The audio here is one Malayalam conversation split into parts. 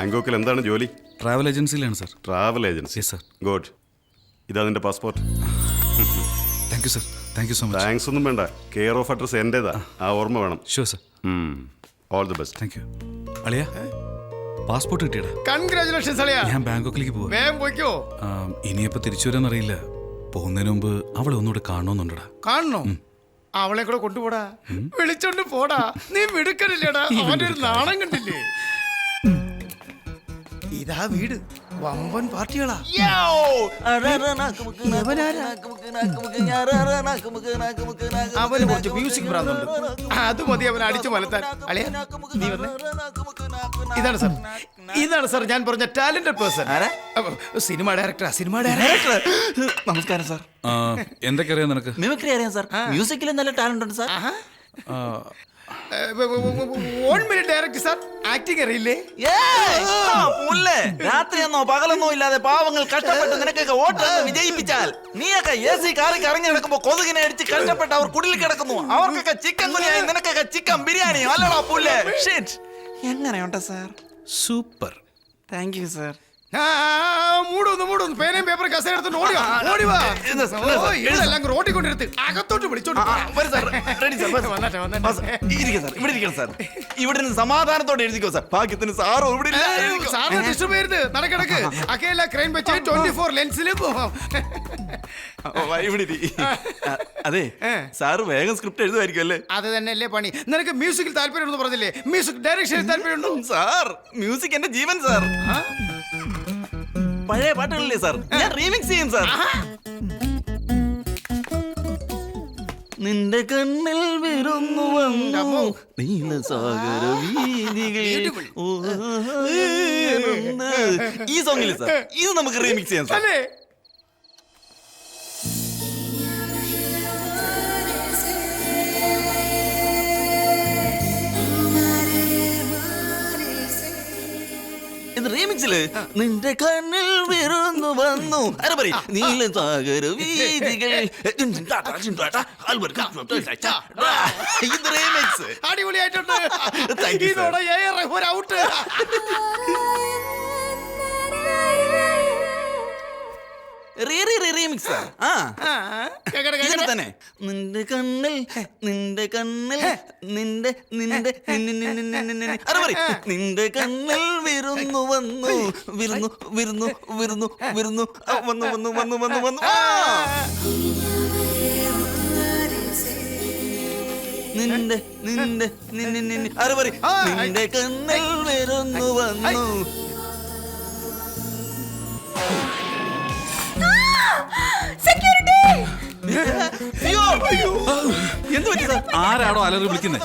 ബാങ്കോക്കിൽ എന്താണ് ജോലി? ട്രാവൽ ഏജൻസിയിലാണ് sir. Travel agency? Yes sir. Good. ഇതാ നിന്റെ passport. Thank you sir. Thank you so much. Thanks ഒന്നും വേണ്ട. കെയർ ഓഫ് അഡ്രസ് എൻ്റെതാ. ആ ഓർമ്മ വേണം. Sure sir. All the best. Thank you. അളിയ പാസ്പോർട്ട് കിട്ടിയടാ. കൺഗ്രാചുലേഷൻസ് അളിയാ. ഞാൻ ബാങ്കോക്കിലേക്ക് പോവാ. വേഗം പോയിക്കോ. ഇനിയപ്പോ തിരിച്ചു വരാന്നറിയില്ല. പോകുന്നതിന് മുമ്പ് അവളെ ഒന്നുകൂടെ കാണണമെന്നുണ്ടടാ. കാണണോ? അവളെ കൂടെ കൊണ്ടുപോടാ. വിളിച്ചോണ്ട് പോടാ. നീ മിടുക്കനില്ലേടാ. അവന്റെ ഒരു നാണം കണ്ടില്ലേ? ഇതാ വീട്. വമ്പൻ പാർട്ടികളാ. അവന് കുറച്ച് മ്യൂസിക് ഭ്രാന്തുണ്ട്. അത് മതി അവൻ അടിച്ചു മലത്താൻ. അളിയാ നീ വന്നേ. ഇതാണ് സാർ ഞാൻ പറഞ്ഞ ടാലന്റഡ് പേഴ്സൺ. സിനിമ ഡയറക്ടറാ. Cinema director. നമസ്കാരം സാർ. എന്തൊക്കെ അറിയാം നിനക്ക്? മിമിക്രി അറിയാം സാർ. മ്യൂസിക്കിൽ നല്ല ടാലന്റ് ഉണ്ട് സാർ. Director sir. ആക്ടിങ് അറിയില്ലേ? രാത്രിയെന്നോ പകലെന്നോ ഇല്ലാതെ പാവങ്ങൾ കഷ്ടപ്പെട്ട് നിനക്കൊക്കെ വോട്ട് വിജയിപ്പിച്ചാൽ നീയൊക്കെ AC കാറി കറങ്ങി നടക്കുമ്പോ കൊതുകിനെ അടിച്ച് കഷ്ടപ്പെട്ട് അവർ കുടിൽ കിടക്കുന്നു. അവർക്കൊക്കെ ചിക്കൻ കുനിയായി നിനക്കൊക്കെ ചിക്കൻ ബിരിയാണി. അല്ലടാ പുല്ലേ. എങ്ങനെയുണ്ട് sir? Super. Thank you sir. മൂടൊന്ന് പേനയും പേപ്പർ കസേര എടുത്തോണ്ട് ഓടിവാ. എല്ലാം റോട്ടിക്കൊണ്ടിരുത്ത് അകത്തോട്ട് വിളിച്ചോണ്ട് ഇവിടെ നിന്ന് സമാധാനത്തോടെ എഴുതിക്കോ സാർ. ഭാഗ്യത്തിന് സാറോ ഇവിടെ സാറിന് ഡിസ്റ്റർബ് ചെയ്യരുത്. നടക്കിടക്ക് അക്കയില്ല ക്രൈം വെച്ച് 24 ലെൻസിൽ പോവാം. അതെ സാറ് വേഗം സ്ക്രിപ്റ്റ് എഴുതുമായിരിക്കും അല്ലേ? അത് തന്നെയല്ലേ പണി. നിനക്ക് മ്യൂസിക്കിൽ താല്പര്യം പറഞ്ഞില്ലേ? മ്യൂസിക് ഡയറക്ഷനിൽ താല്പര്യമുണ്ടോ? സാർ മ്യൂസിക് എന്റെ ജീവൻ സാർ. പഴയ പാട്ടുകളില്ലേ സാർ, ഞാൻ റീമിക്സ് ചെയ്യും സാർ. നിന്റെ കണ്ണിൽ വിരുന്നു വന്നു നീലസാഗര വീതികൾ. ഈ സോങ്ങില്ലേ സാർ, ഇത് നമുക്ക് റീമിക്സ് ചെയ്യാം സാർ. റീമിക്സില് നിന്റെ കണ്ണിൽ വിരുന്നു വന്നു നീല സാഗര വീതികൾ. ഇത് റീമിക്സ് അടിപൊളിയായിട്ടുണ്ട്. ഔട്ട്. റീമിക്സ് തന്നെ. നിന്റെ കണ്ണിൽ നിന്റെ കണ്ണിൽ നിന്റെ നിന്റെ നിന്റെ കണ്ണിൽ വിരുന്നു വന്നു വിരുന്നു വിരുന്നു വിരുന്നു വിരുന്നു വന്നു വന്നു വന്നു വന്നു വന്നു നിന്റെ നിന്റെ നിന്റെ കണ്ണിൽ വിരുന്നു വന്നു. ആരാണോ അലറി വിളിക്കുന്നത്?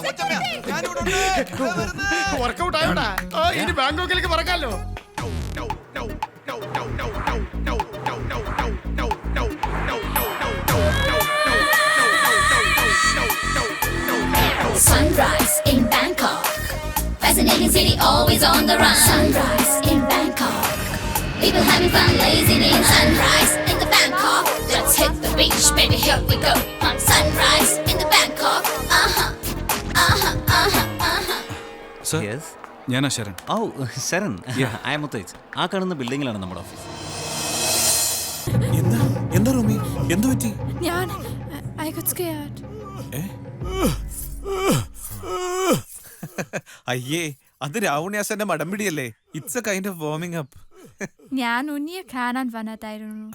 വർക്കൗട്ട് ആയോടാ. ഇനി ബാങ്കോക്കിലേക്ക് പറക്കാലോ. Sunrise in Bangkok, fascinating city, always on the run. Sunrise in Bangkok, people having fun, lazing in. Sunrise in the Bangkok, let's hit the beach, baby, here we go. Sunrise in the Bangkok, sir, ഞാനാ ശരൺ. ഓ ശരൺ, ഐ എം മുത്തേജ്. ആ കാണുന്ന ബിൽഡിങ്ങിലാണ് നമ്മുടെ ഓഫീസ്. എന്താ റൂമി, എന്തു പറ്റി? ഞാൻ I got scared. അയ്യേ, അത് രാവണ്യാസന്റെ മടമ്പിടിയല്ലേ. It's a kind of warming up. ഞാൻ ഉണ്ണിയെ കാണാൻ വന്നതായിരുന്നു.